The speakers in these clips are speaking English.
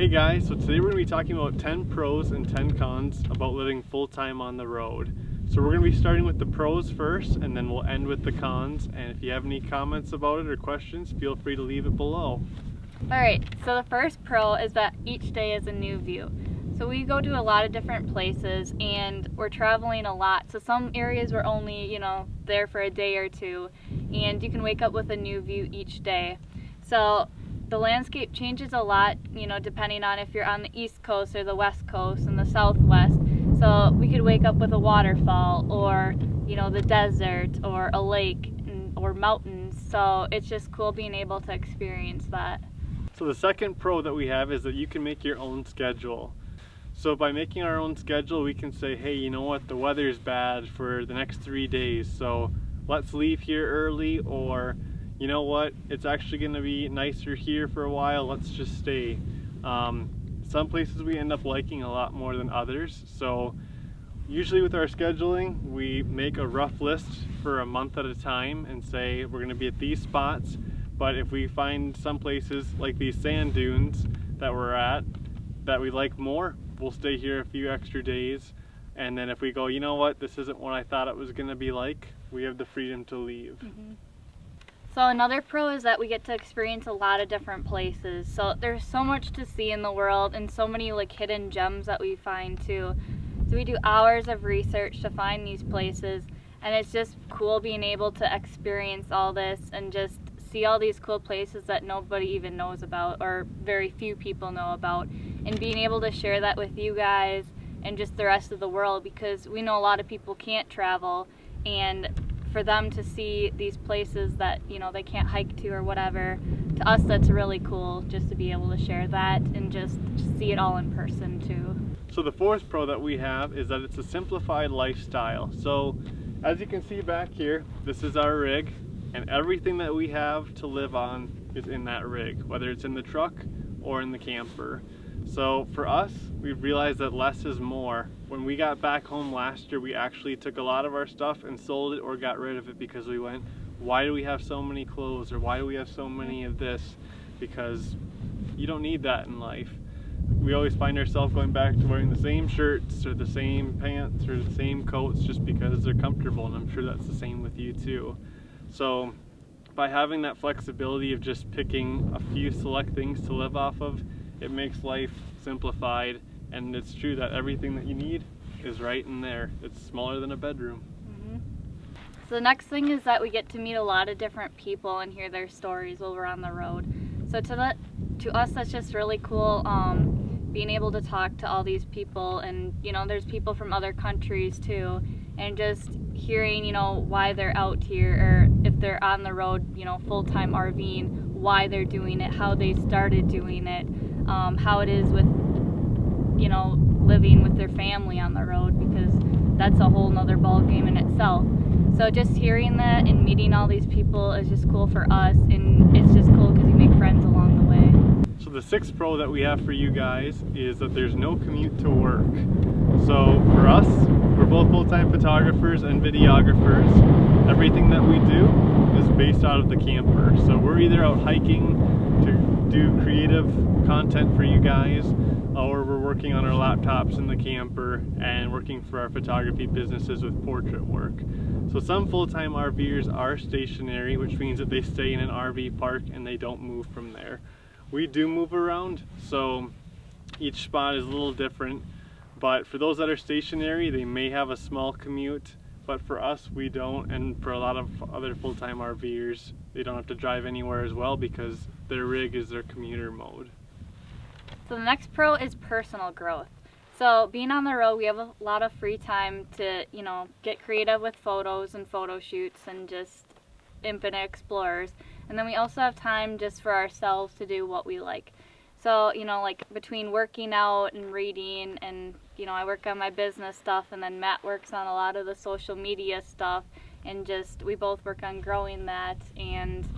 Hey guys, so today we're going to be talking about 10 pros and 10 cons about living full-time on the road. So we're going to be starting with the pros first, and then we'll end with the cons. And if you have any comments about it or questions, feel free to leave it below. Alright, so the first pro is that each day is a new view. So we go to a lot of different places and we're traveling a lot. So some areas we're only, there for a day or two, and you can wake up with a new view each day. So the landscape changes a lot, depending on if you're on the East Coast or the West Coast and the Southwest. So we could wake up with a waterfall or, the desert or a lake or mountains. So it's just cool being able to experience that. So the second pro that we have is that you can make your own schedule. So by making our own schedule, we can say, hey, you know what, the weather is bad for the next 3 days, so let's leave here early, or you know what, it's actually going to be nicer here for a while, let's just stay. Some places we end up liking a lot more than others, so usually with our scheduling, we make a rough list for a month at a time and say we're going to be at these spots, but if we find some places like these sand dunes that we're at that we like more, we'll stay here a few extra days, and then if we go, you know what, this isn't what I thought it was going to be like, we have the freedom to leave. Mm-hmm. So another pro is that we get to experience a lot of different places. So there's so much to see in the world and so many hidden gems that we find too. So we do hours of research to find these places, and it's just cool being able to experience all this and just see all these cool places that nobody even knows about or very few people know about, and being able to share that with you guys and just the rest of the world, because we know a lot of people can't travel, and for them to see these places that they can't hike to or whatever, to us that's really cool just to be able to share that and just see it all in person too. So the fourth pro that we have is that it's a simplified lifestyle. So as you can see back here, this is our rig, and everything that we have to live on is in that rig, whether it's in the truck or in the camper. So for us, we've realized that less is more. When we got back home last year, we actually took a lot of our stuff and sold it or got rid of it because we went, why do we have so many clothes, or why do we have so many of this? Because you don't need that in life. We always find ourselves going back to wearing the same shirts or the same pants or the same coats just because they're comfortable, and I'm sure that's the same with you too. So by having that flexibility of just picking a few select things to live off of, it makes life simplified, and it's true that everything that you need is right in there. It's smaller than a bedroom. Mm-hmm. So the next thing is that we get to meet a lot of different people and hear their stories while we're on the road. So to us that's just really cool, being able to talk to all these people, and there's people from other countries too, and just hearing why they're out here, or if they're on the road full-time RVing, why they're doing it, how they started doing it, how it is with living with their family on the road, because that's a whole nother ball game in itself. So just hearing that and meeting all these people is just cool for us, and it's just cool because you make friends along the way. So the sixth pro that we have for you guys is that there's no commute to work. So for us, we're both full-time photographers and videographers. Everything that we do is based out of the camper. So we're either out hiking to do creative content for you guys, or we're working on our laptops in the camper and working for our photography businesses with portrait work. So some full-time RVers are stationary, which means that they stay in an RV park and they don't move from there. We do move around, so each spot is a little different, but for those that are stationary, they may have a small commute, but for us we don't, and for a lot of other full-time RVers, they don't have to drive anywhere as well because their rig is their commuter mode. So the next pro is personal growth. So being on the road, we have a lot of free time to, get creative with photos and photo shoots and just infinite explorers. And then we also have time just for ourselves to do what we like. So, like between working out and reading, and, I work on my business stuff, and then Matt works on a lot of the social media stuff, and just we both work on growing that, and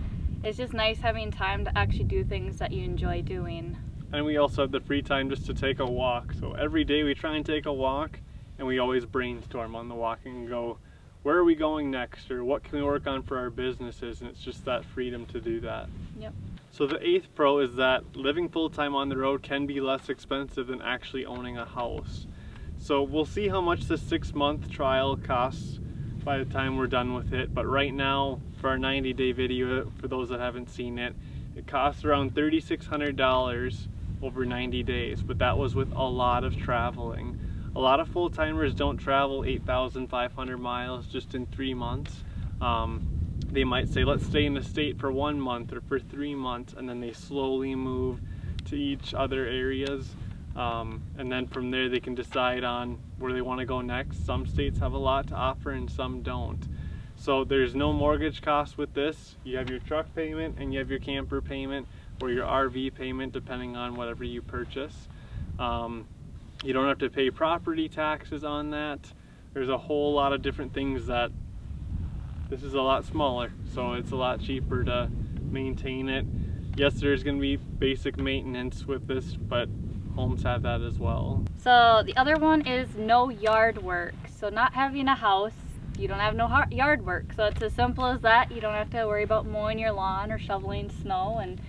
it's just nice having time to actually do things that you enjoy doing. And we also have the free time just to take a walk. So every day we try and take a walk, and we always brainstorm on the walk and go, where are we going next, or what can we work on for our businesses, and it's just that freedom to do that. Yep. So the 8th pro is that living full-time on the road can be less expensive than actually owning a house. So we'll see how much the 6-month trial costs by the time we're done with it, but right now for our 90-day video, for those that haven't seen it, it costs around $3,600 over 90 days, but that was with a lot of traveling. A lot of full-timers don't travel 8,500 miles just in 3 months. They might say, let's stay in the state for 1 month or for 3 months, and then they slowly move to each other areas. And then from there they can decide on where they want to go next. Some states have a lot to offer and some don't. So there's no mortgage cost with this. You have your truck payment and you have your camper payment or your RV payment depending on whatever you purchase. You don't have to pay property taxes on that. There's a whole lot of different things that this is a lot smaller, so it's a lot cheaper to maintain it. Yes, there's going to be basic maintenance with this, but homes have that as well. So the other one is no yard work. So not having a house, you don't have no yard work. So it's as simple as that. You don't have to worry about mowing your lawn or shoveling snow, and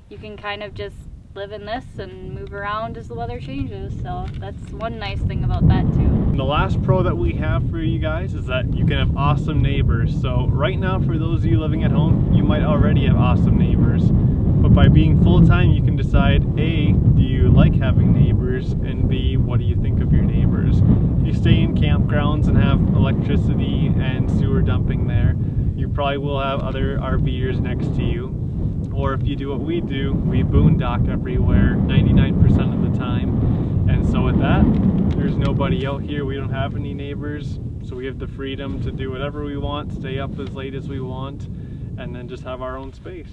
you can kind of just live in this and move around as the weather changes. So that's one nice thing about that too. And the last pro that we have for you guys is that you can have awesome neighbors. So right now, for those of you living at home, you might already have awesome neighbors. But by being full-time, you can decide, A, do you like having neighbors, and B, what do you think of your neighbors? If you stay in campgrounds and have electricity and sewer dumping there, you probably will have other RVers next to you. Or if you do what we do, we boondock everywhere 99% of the time. And so with that, there's nobody out here. We don't have any neighbors, so we have the freedom to do whatever we want, stay up as late as we want, and then just have our own space.